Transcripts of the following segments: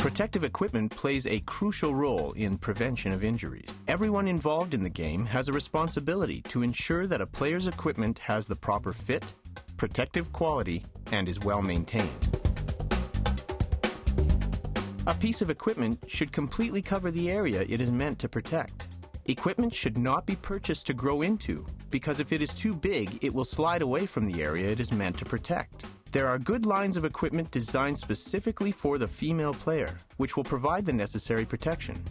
Protective equipment plays a crucial role in prevention of injuries. Everyone involved in the game has a responsibility to ensure that a player's equipment has the proper fit, protective quality, and is well maintained. A piece of equipment should completely cover the area it is meant to protect. Equipment should not be purchased to grow into, because if it is too big, it will slide away from the area it is meant to protect. There are good lines of equipment designed specifically for the female player, which will provide the necessary protection.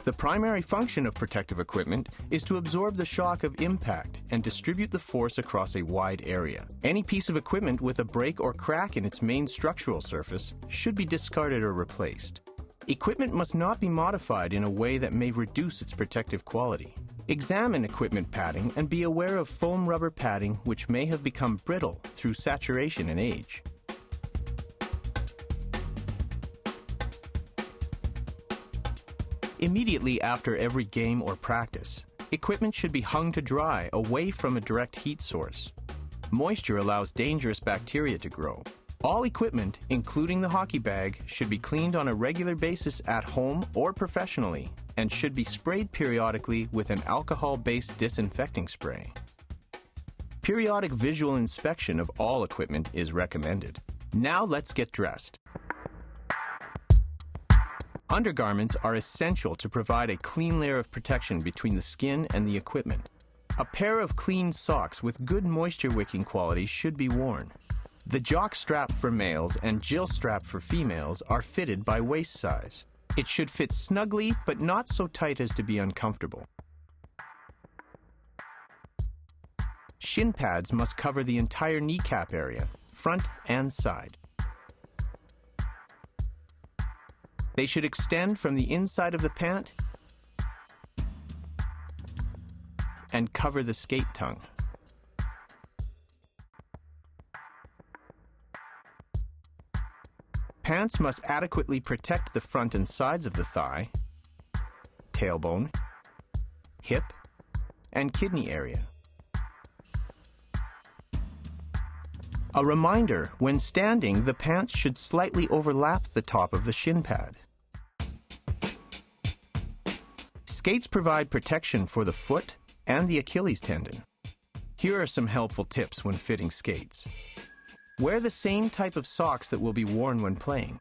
The primary function of protective equipment is to absorb the shock of impact and distribute the force across a wide area. Any piece of equipment with a break or crack in its main structural surface should be discarded or replaced. Equipment must not be modified in a way that may reduce its protective quality. Examine equipment padding and be aware of foam rubber padding which may have become brittle through saturation and age. Immediately after every game or practice, equipment should be hung to dry away from a direct heat source. Moisture allows dangerous bacteria to grow. All equipment, including the hockey bag, should be cleaned on a regular basis at home or professionally and should be sprayed periodically with an alcohol-based disinfecting spray. Periodic visual inspection of all equipment is recommended. Now let's get dressed. Undergarments are essential to provide a clean layer of protection between the skin and the equipment. A pair of clean socks with good moisture-wicking qualities should be worn. The jock strap for males and Jill strap for females are fitted by waist size. It should fit snugly, but not so tight as to be uncomfortable. Shin pads must cover the entire kneecap area, front and side. They should extend from the inside of the pant and cover the skate tongue. Pants must adequately protect the front and sides of the thigh, tailbone, hip, and kidney area. A reminder, when standing, the pants should slightly overlap the top of the shin pad. Skates provide protection for the foot and the Achilles tendon. Here are some helpful tips when fitting skates. Wear the same type of socks that will be worn when playing.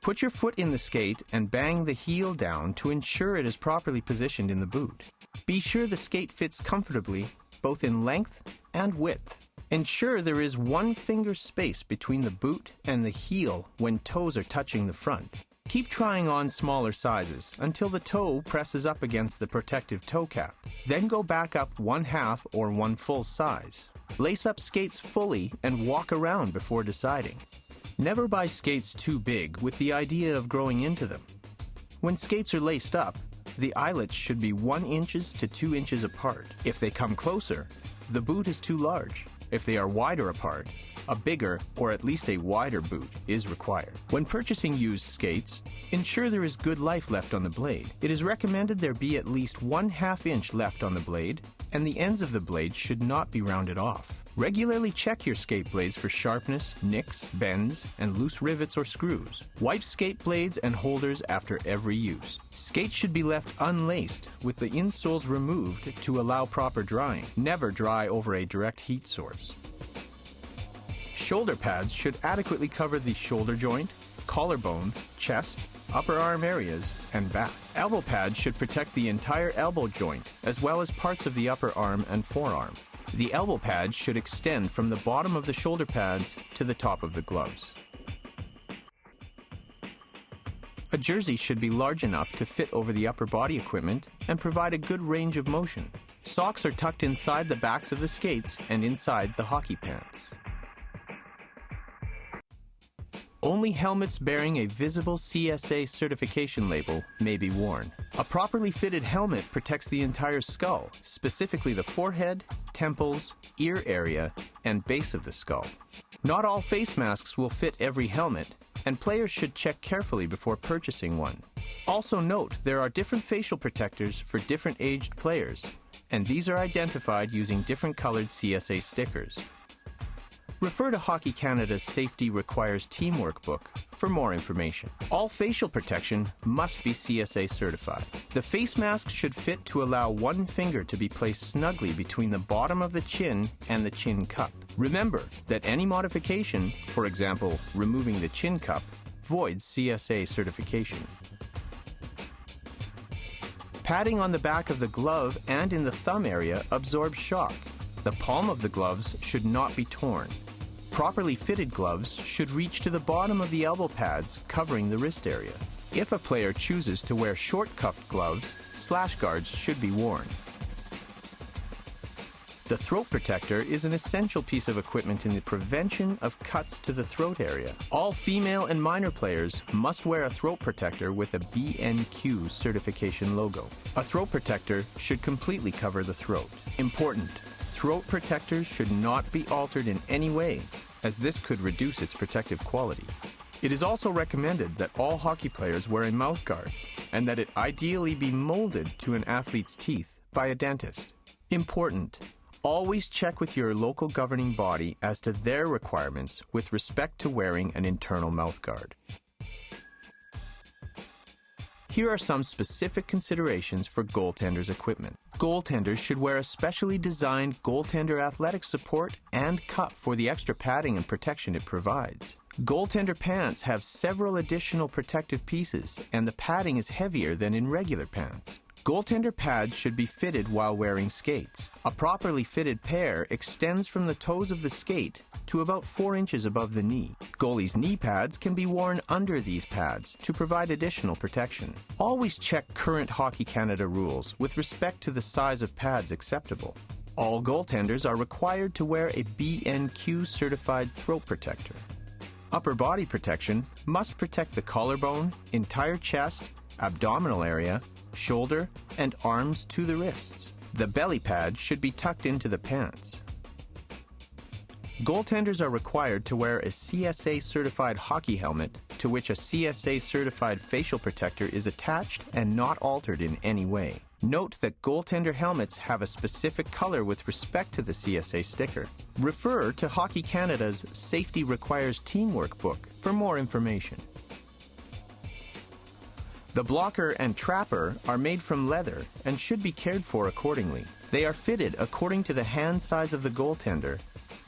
Put your foot in the skate and bang the heel down to ensure it is properly positioned in the boot. Be sure the skate fits comfortably, both in length and width. Ensure there is 1 finger space between the boot and the heel when toes are touching the front. Keep trying on smaller sizes until the toe presses up against the protective toe cap. Then go back up 1/2 or 1 full size. Lace up skates fully and walk around before deciding. Never buy skates too big with the idea of growing into them. When skates are laced up, the eyelets should be 1 inches to 2 inches apart. If they come closer, the boot is too large. If they are wider apart, a bigger or at least a wider boot is required. When purchasing used skates, ensure there is good life left on the blade. It is recommended there be at least 1/2 inch left on the blade, and the ends of the blade should not be rounded off. Regularly check your skate blades for sharpness, nicks, bends, and loose rivets or screws. Wipe skate blades and holders after every use. Skates should be left unlaced with the insoles removed to allow proper drying. Never dry over a direct heat source. Shoulder pads should adequately cover the shoulder joint, collarbone, chest, upper arm areas, and back. Elbow pads should protect the entire elbow joint as well as parts of the upper arm and forearm. The elbow pads should extend from the bottom of the shoulder pads to the top of the gloves. A jersey should be large enough to fit over the upper body equipment and provide a good range of motion. Socks are tucked inside the backs of the skates and inside the hockey pants. Only helmets bearing a visible CSA certification label may be worn. A properly fitted helmet protects the entire skull, specifically the forehead, temples, ear area, and base of the skull. Not all face masks will fit every helmet, and players should check carefully before purchasing one. Also note, there are different facial protectors for different aged players, and these are identified using different colored CSA stickers. Refer to Hockey Canada's Safety Requires Teamwork book for more information. All facial protection must be CSA certified. The face mask should fit to allow one finger to be placed snugly between the bottom of the chin and the chin cup. Remember that any modification, for example, removing the chin cup, voids CSA certification. Padding on the back of the glove and in the thumb area absorbs shock. The palm of the gloves should not be torn. Properly fitted gloves should reach to the bottom of the elbow pads, covering the wrist area. If a player chooses to wear short-cuffed gloves, slash guards should be worn. The throat protector is an essential piece of equipment in the prevention of cuts to the throat area. All female and minor players must wear a throat protector with a BNQ certification logo. A throat protector should completely cover the throat. Important: throat protectors should not be altered in any way, as this could reduce its protective quality. It is also recommended that all hockey players wear a mouthguard, and that it ideally be molded to an athlete's teeth by a dentist. Important: always check with your local governing body as to their requirements with respect to wearing an internal mouthguard. Here are some specific considerations for goaltenders' equipment. Goaltenders should wear a specially designed goaltender athletic support and cup for the extra padding and protection it provides. Goaltender pants have several additional protective pieces, and the padding is heavier than in regular pants. Goaltender pads should be fitted while wearing skates. A properly fitted pair extends from the toes of the skate to about 4 inches above the knee. Goalies' knee pads can be worn under these pads to provide additional protection. Always check current Hockey Canada rules with respect to the size of pads acceptable. All goaltenders are required to wear a BNQ certified throat protector. Upper body protection must protect the collarbone, entire chest, abdominal area, shoulder, and arms to the wrists. The belly pad should be tucked into the pants. Goaltenders are required to wear a CSA-certified hockey helmet to which a CSA-certified facial protector is attached and not altered in any way. Note that goaltender helmets have a specific color with respect to the CSA sticker. Refer to Hockey Canada's Safety Requires Teamwork book for more information. The blocker and trapper are made from leather and should be cared for accordingly. They are fitted according to the hand size of the goaltender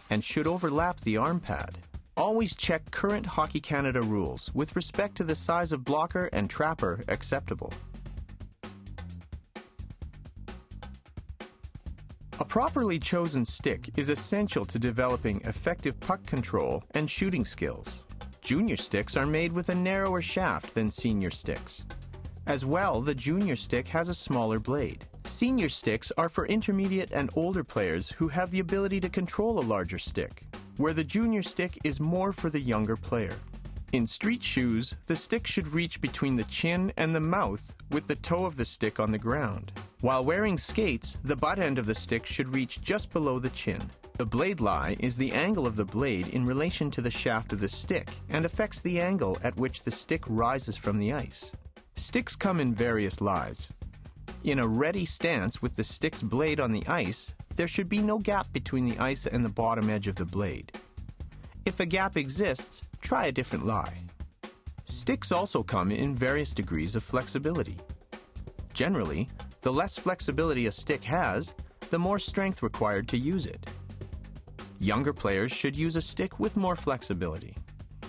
and should overlap the arm pad. Always check current Hockey Canada rules with respect to the size of blocker and trapper acceptable. A properly chosen stick is essential to developing effective puck control and shooting skills. Junior sticks are made with a narrower shaft than senior sticks. As well, the junior stick has a smaller blade. Senior sticks are for intermediate and older players who have the ability to control a larger stick, where the junior stick is more for the younger player. In street shoes, the stick should reach between the chin and the mouth with the toe of the stick on the ground. While wearing skates, the butt end of the stick should reach just below the chin. The blade lie is the angle of the blade in relation to the shaft of the stick and affects the angle at which the stick rises from the ice. Sticks come in various lies. In a ready stance with the stick's blade on the ice, there should be no gap between the ice and the bottom edge of the blade. If a gap exists, try a different lie. Sticks also come in various degrees of flexibility. Generally, the less flexibility a stick has, the more strength required to use it. Younger players should use a stick with more flexibility.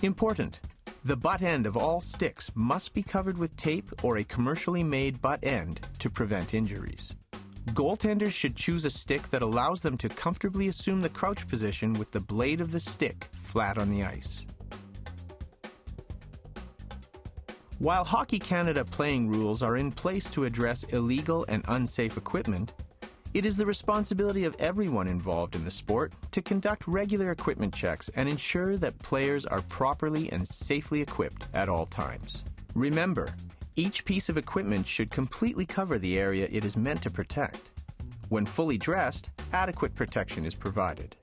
Important: the butt end of all sticks must be covered with tape or a commercially made butt end to prevent injuries. Goaltenders should choose a stick that allows them to comfortably assume the crouch position with the blade of the stick flat on the ice. While Hockey Canada playing rules are in place to address illegal and unsafe equipment, it is the responsibility of everyone involved in the sport to conduct regular equipment checks and ensure that players are properly and safely equipped at all times. Remember, each piece of equipment should completely cover the area it is meant to protect. When fully dressed, adequate protection is provided.